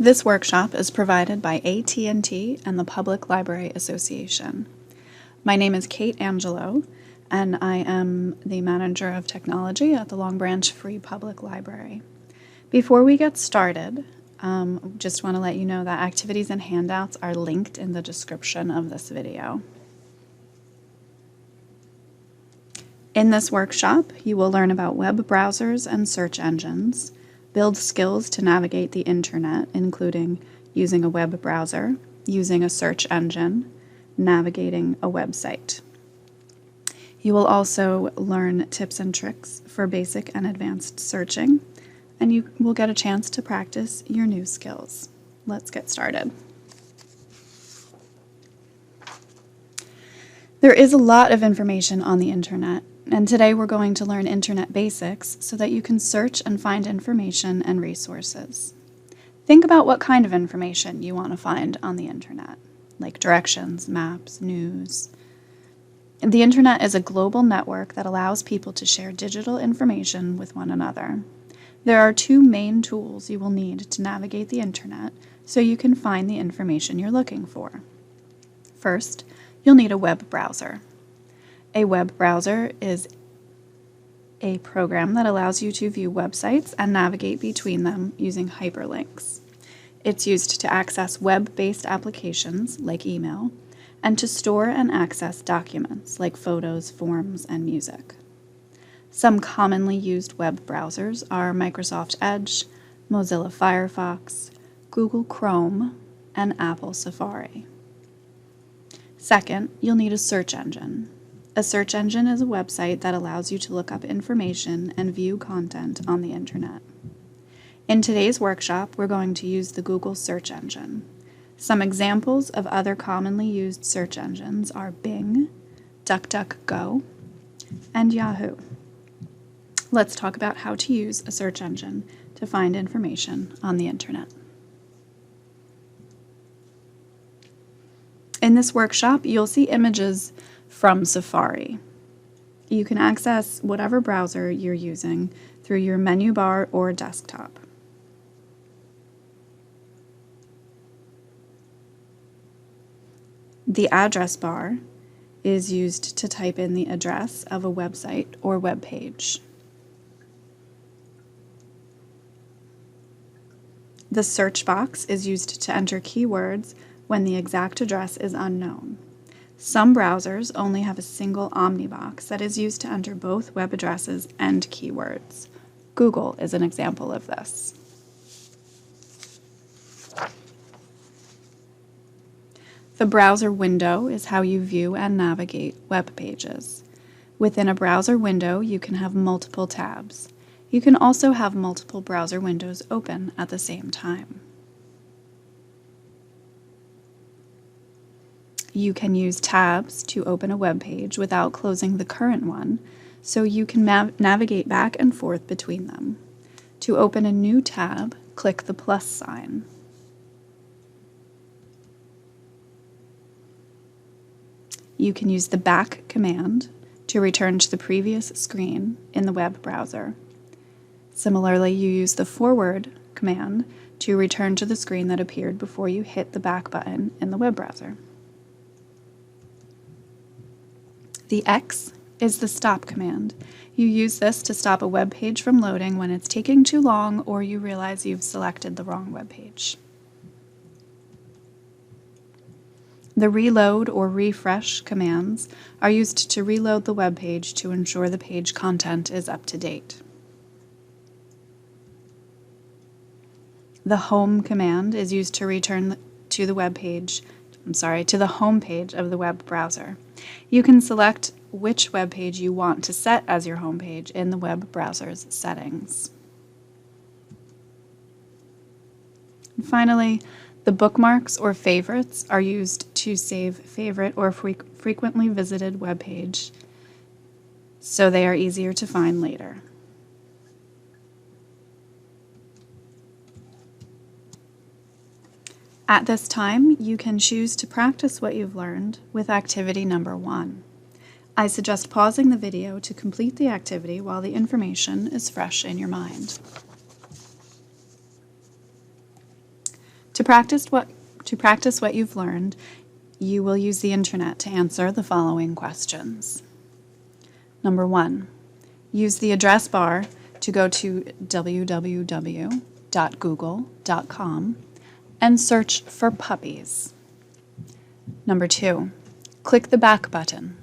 This workshop is provided by AT&T and the Public Library Association. My name is Kate Angelo, and I am the Manager of Technology at the Long Branch Free Public Library. Before we get started, just want to let you know that activities and handouts are linked in the description of this video. In this workshop, you will learn about web browsers and search engines, build skills to navigate the internet, including using a web browser, using a search engine, navigating a website. You will also learn tips and tricks for basic and advanced searching, and you will get a chance to practice your new skills. Let's get started. There is a lot of information on the internet, and today we're going to learn internet basics so that you can search and find information and resources. Think about what kind of information you want to find on the internet, like directions, maps, news. The internet is a global network that allows people to share digital information with one another. There are two main tools you will need to navigate the internet so you can find the information you're looking for. First, you'll need a web browser. A web browser is a program that allows you to view websites and navigate between them using hyperlinks. It's used to access web-based applications like email and to store and access documents like photos, forms, and music. Some commonly used web browsers are Microsoft Edge, Mozilla Firefox, Google Chrome, and Apple Safari. Second, you'll need a search engine. A search engine is a website that allows you to look up information and view content on the internet. In today's workshop, we're going to use the Google search engine. Some examples of other commonly used search engines are Bing, DuckDuckGo, and Yahoo. Let's talk about how to use a search engine to find information on the internet. In this workshop, you'll see images from Safari. You can access whatever browser you're using through your menu bar or desktop. The address bar is used to type in the address of a website or web page. The search box is used to enter keywords when the exact address is unknown. Some browsers only have a single omnibox that is used to enter both web addresses and keywords. Google is an example of this. The browser window is how you view and navigate web pages. Within a browser window, you can have multiple tabs. You can also have multiple browser windows open at the same time. You can use tabs to open a web page without closing the current one, so you can navigate back and forth between them. To open a new tab, click the plus sign. You can use the back command to return to the previous screen in the web browser. Similarly, you use the forward command to return to the screen that appeared before you hit the back button in the web browser. The X is the stop command. You use this to stop a web page from loading when it's taking too long or you realize you've selected the wrong web page. The reload or refresh commands are used to reload the web page to ensure the page content is up to date. The home command is used to return to the home page of the web browser. You can select which web page you want to set as your home page in the web browser's settings. And finally, the bookmarks or favorites are used to save favorite or frequently visited web page so they are easier to find later. At this time, you can choose to practice what you've learned with activity number 1. I suggest pausing the video to complete the activity while the information is fresh in your mind. practice what you've learned, you will use the internet to answer the following questions. Number 1, use the address bar to go to www.google.com and search for puppies. Number 2, click the back button.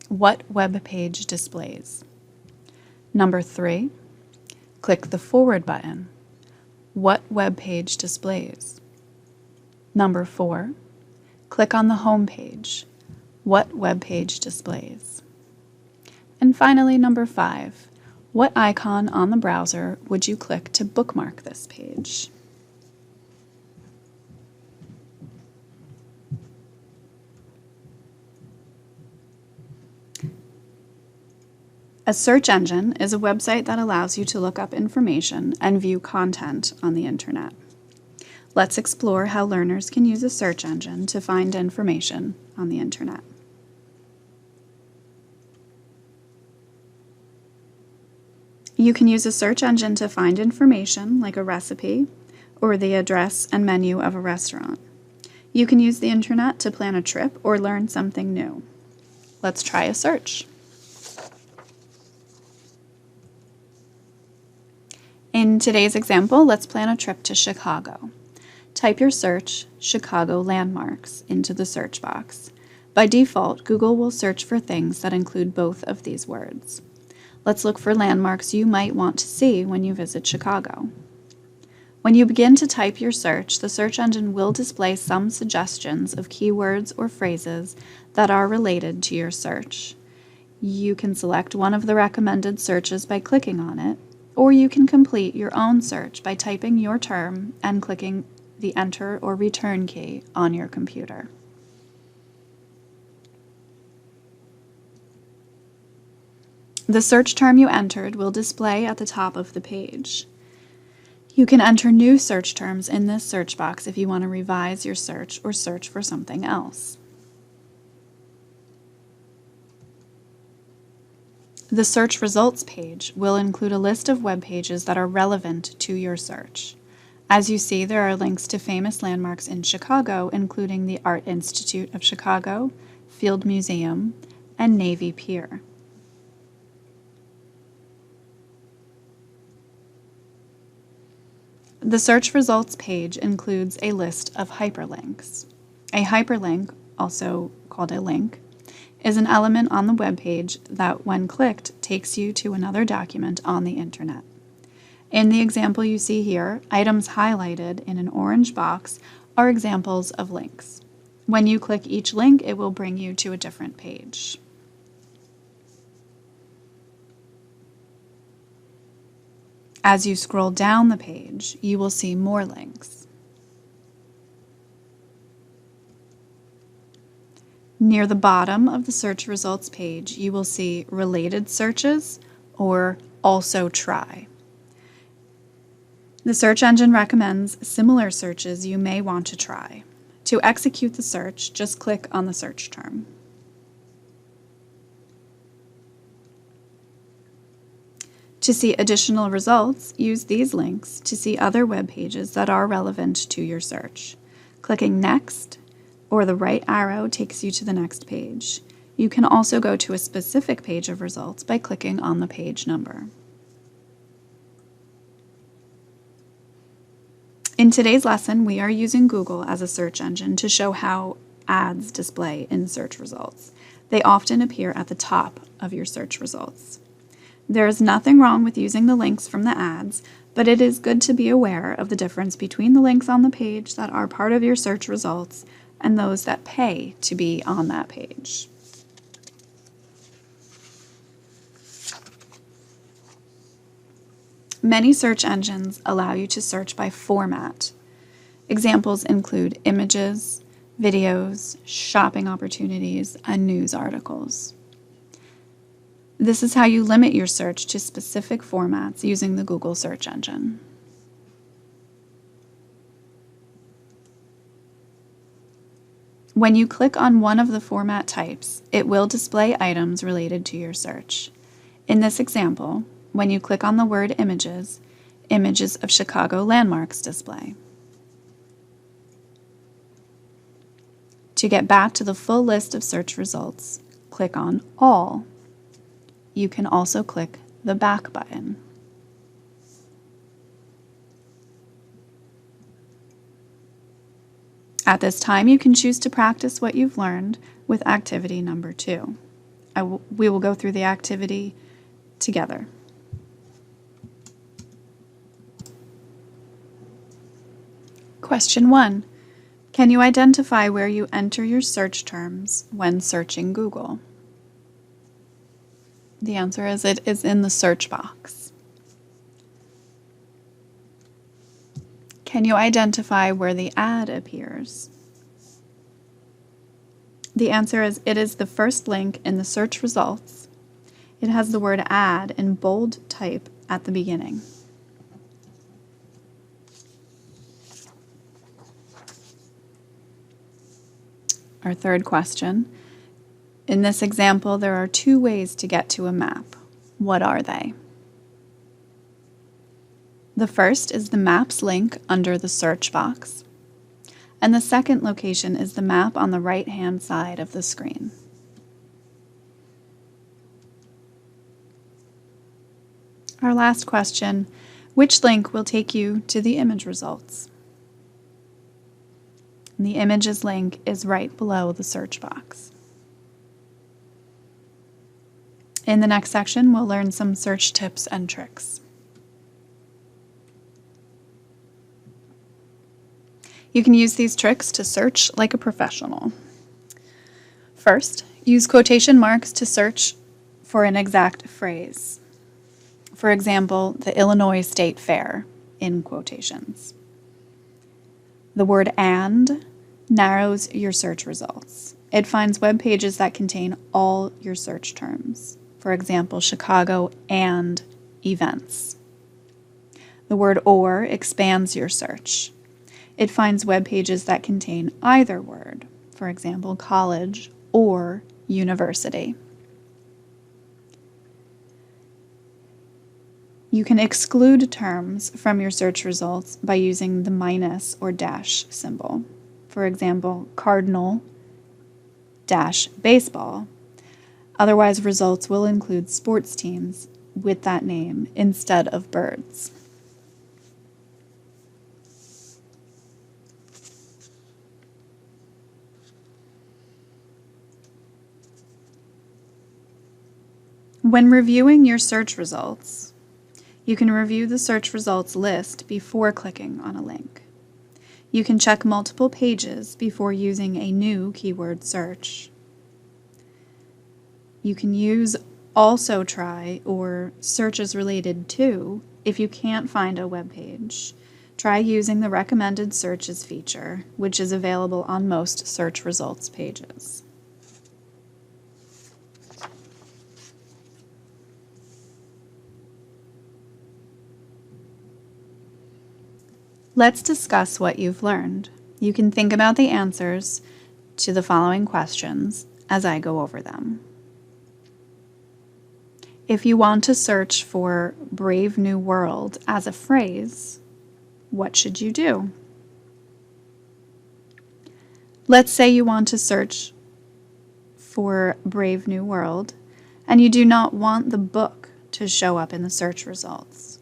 What web page displays? Number 3, click the forward button. What web page displays? Number 4, click on the home page. What web page displays? And finally, number 5, what icon on the browser would you click to bookmark this page? A search engine is a website that allows you to look up information and view content on the internet. Let's explore how learners can use a search engine to find information on the internet. You can use a search engine to find information like a recipe or the address and menu of a restaurant. You can use the internet to plan a trip or learn something new. Let's try a search. In today's example, let's plan a trip to Chicago. Type your search, Chicago landmarks, into the search box. By default, Google will search for things that include both of these words. Let's look for landmarks you might want to see when you visit Chicago. When you begin to type your search, the search engine will display some suggestions of keywords or phrases that are related to your search. You can select one of the recommended searches by clicking on it, or you can complete your own search by typing your term and clicking the Enter or Return key on your computer. The search term you entered will display at the top of the page. You can enter new search terms in this search box if you want to revise your search or search for something else. The search results page will include a list of web pages that are relevant to your search. As you see, there are links to famous landmarks in Chicago, including the Art Institute of Chicago, Field Museum, and Navy Pier. The search results page includes a list of hyperlinks. A hyperlink, also called a link, is an element on the web page that, when clicked, takes you to another document on the internet. In the example you see here, items highlighted in an orange box are examples of links. When you click each link, it will bring you to a different page. As you scroll down the page, you will see more links. Near the bottom of the search results page, you will see Related Searches or Also Try. The search engine recommends similar searches you may want to try. To execute the search, just click on the search term. To see additional results, use these links to see other web pages that are relevant to your search. Clicking Next or the right arrow takes you to the next page. You can also go to a specific page of results by clicking on the page number. In today's lesson, we are using Google as a search engine to show how ads display in search results. They often appear at the top of your search results. There is nothing wrong with using the links from the ads, but it is good to be aware of the difference between the links on the page that are part of your search results and those that pay to be on that page. Many search engines allow you to search by format. Examples include images, videos, shopping opportunities, and news articles. This is how you limit your search to specific formats using the Google search engine. When you click on one of the format types, it will display items related to your search. In this example, when you click on the word images, images of Chicago landmarks display. To get back to the full list of search results, click on All. You can also click the Back button. At this time, you can choose to practice what you've learned with activity number 2. We will go through the activity together. Question 1. Can you identify where you enter your search terms when searching Google? The answer is it is in the search box. Can you identify where the ad appears? The answer is it is the first link in the search results. It has the word ad in bold type at the beginning. Our third question. In this example, there are 2 ways to get to a map. What are they? The first is the Maps link under the search box, and the second location is the map on the right-hand side of the screen. Our last question, which link will take you to the image results? The images link is right below the search box. In the next section, we'll learn some search tips and tricks. You can use these tricks to search like a professional. First, use quotation marks to search for an exact phrase. For example, the Illinois State Fair, in quotations. The word "and" narrows your search results. It finds web pages that contain all your search terms. For example, Chicago and events. The word "or" expands your search. It finds web pages that contain either word, for example, college or university. You can exclude terms from your search results by using the minus or dash symbol. For example, cardinal dash baseball. Otherwise, results will include sports teams with that name instead of birds. When reviewing your search results, you can review the search results list before clicking on a link. You can check multiple pages before using a new keyword search. You can use also try or searches related to if you can't find a web page. Try using the recommended searches feature, which is available on most search results pages. Let's discuss what you've learned. You can think about the answers to the following questions as I go over them. If you want to search for Brave New World as a phrase, what should you do? Let's say you want to search for Brave New World and you do not want the book to show up in the search results.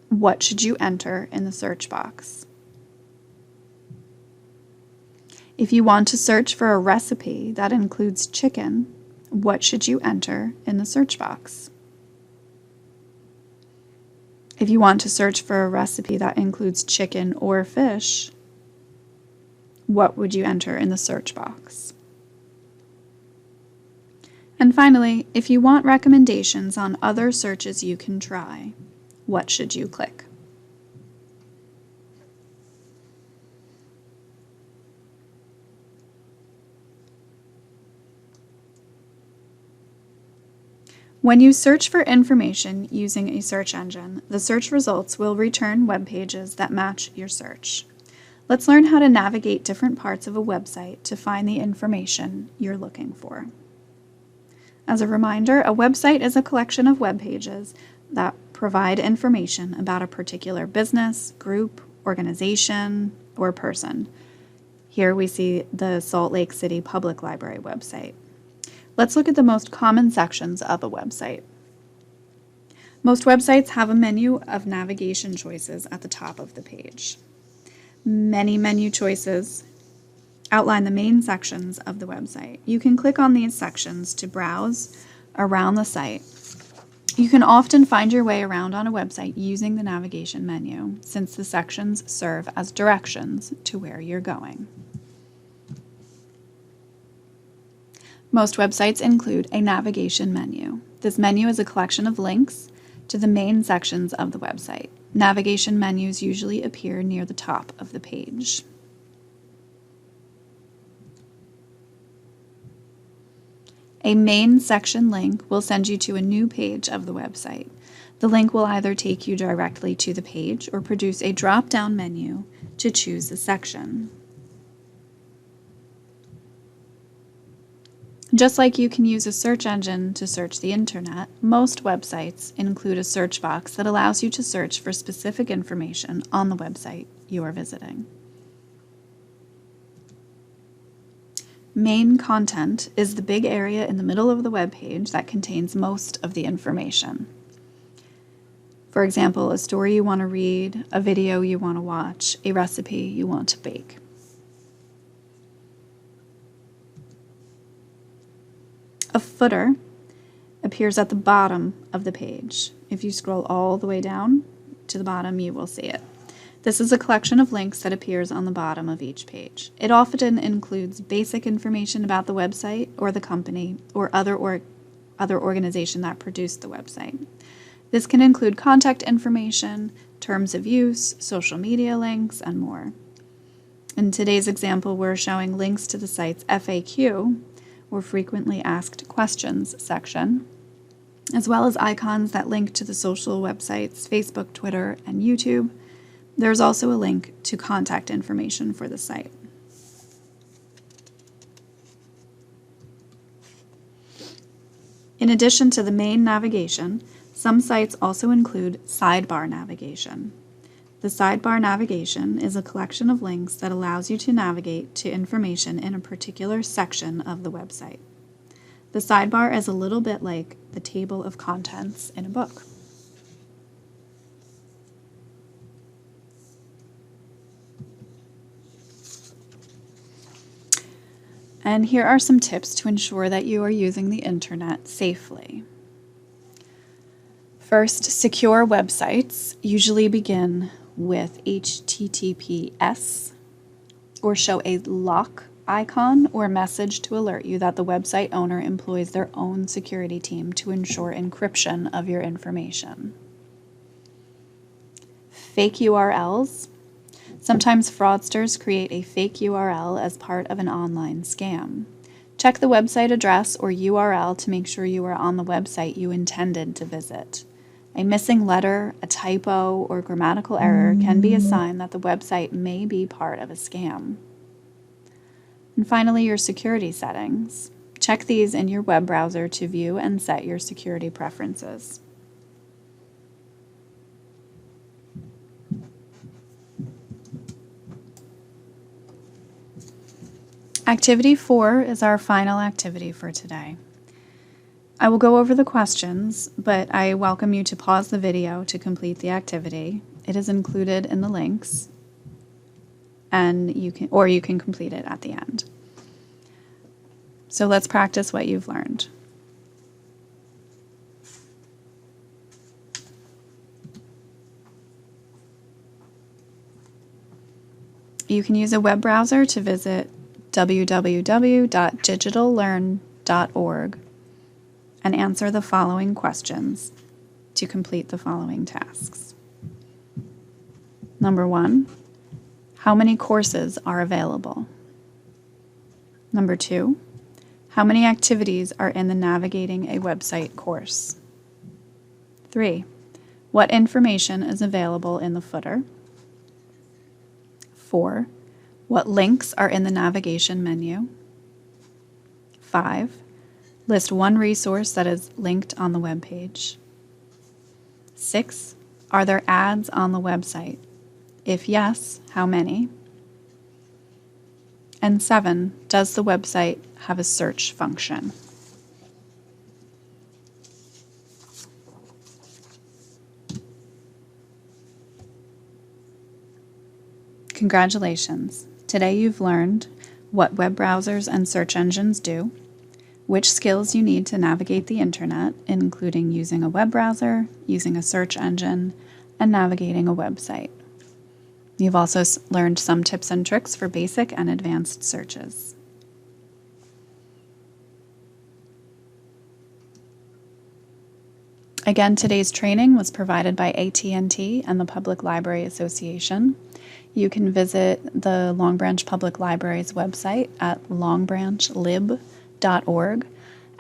What should you enter in the search box? If you want to search for a recipe that includes chicken, what should you enter in the search box? If you want to search for a recipe that includes chicken or fish, what would you enter in the search box? And finally, if you want recommendations on other searches you can try, what should you click? When you search for information using a search engine, the search results will return web pages that match your search. Let's learn how to navigate different parts of a website to find the information you're looking for. As a reminder, a website is a collection of web pages that provide information about a particular business, group, organization, or person. Here we see the Salt Lake City Public Library website. Let's look at the most common sections of a website. Most websites have a menu of navigation choices at the top of the page. Many menu choices outline the main sections of the website. You can click on these sections to browse around the site. You can often find your way around on a website using the navigation menu, since the sections serve as directions to where you're going. Most websites include a navigation menu. This menu is a collection of links to the main sections of the website. Navigation menus usually appear near the top of the page. A main section link will send you to a new page of the website. The link will either take you directly to the page or produce a drop-down menu to choose a section. Just like you can use a search engine to search the internet, most websites include a search box that allows you to search for specific information on the website you are visiting. Main content is the big area in the middle of the web page that contains most of the information. For example, a story you want to read, a video you want to watch, a recipe you want to bake. A footer appears at the bottom of the page. If you scroll all the way down to the bottom, you will see it. This is a collection of links that appears on the bottom of each page. It often includes basic information about the website or the company or other organization that produced the website. This can include contact information, terms of use, social media links, and more. In today's example, we're showing links to the site's FAQ, or frequently asked questions section, as well as icons that link to the social websites Facebook, Twitter, and YouTube. There's also a link to contact information for the site. In addition to the main navigation, some sites also include sidebar navigation. The sidebar navigation is a collection of links that allows you to navigate to information in a particular section of the website. The sidebar is a little bit like the table of contents in a book. And here are some tips to ensure that you are using the internet safely. First, secure websites usually begin with HTTPS or show a lock icon or message to alert you that the website owner employs their own security team to ensure encryption of your information. Fake URLs. Sometimes fraudsters create a fake URL as part of an online scam. Check the website address or URL to make sure you are on the website you intended to visit. A missing letter, a typo, or grammatical error can be a sign that the website may be part of a scam. And finally, your security settings. Check these in your web browser to view and set your security preferences. Activity 4 is our final activity for today. I will go over the questions, but I welcome you to pause the video to complete the activity. It is included in the links, and you can complete it at the end. So let's practice what you've learned. You can use a web browser to visit www.digitallearn.org and answer the following questions to complete the following tasks. Number 1, how many courses are available? Number 2, how many activities are in the Navigating a Website course? 3, what information is available in the footer? 4, what links are in the navigation menu? 5, list one resource that is linked on the web page. 6, are there ads on the website? If yes, how many? And 7, does the website have a search function? Congratulations! Today you've learned what web browsers and search engines do, which skills you need to navigate the internet, including using a web browser, using a search engine, and navigating a website. You've also learned some tips and tricks for basic and advanced searches. Again, today's training was provided by AT&T and the Public Library Association. You can visit the Long Branch Public Library's website at longbranchlib.org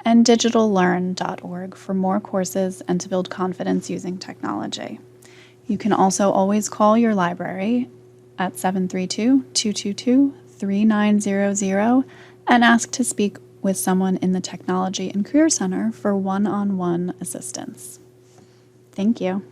and digitallearn.org for more courses and to build confidence using technology. You can also always call your library at 732-222-3900 and ask to speak with someone in the Technology and Career Center for one-on-one assistance. Thank you.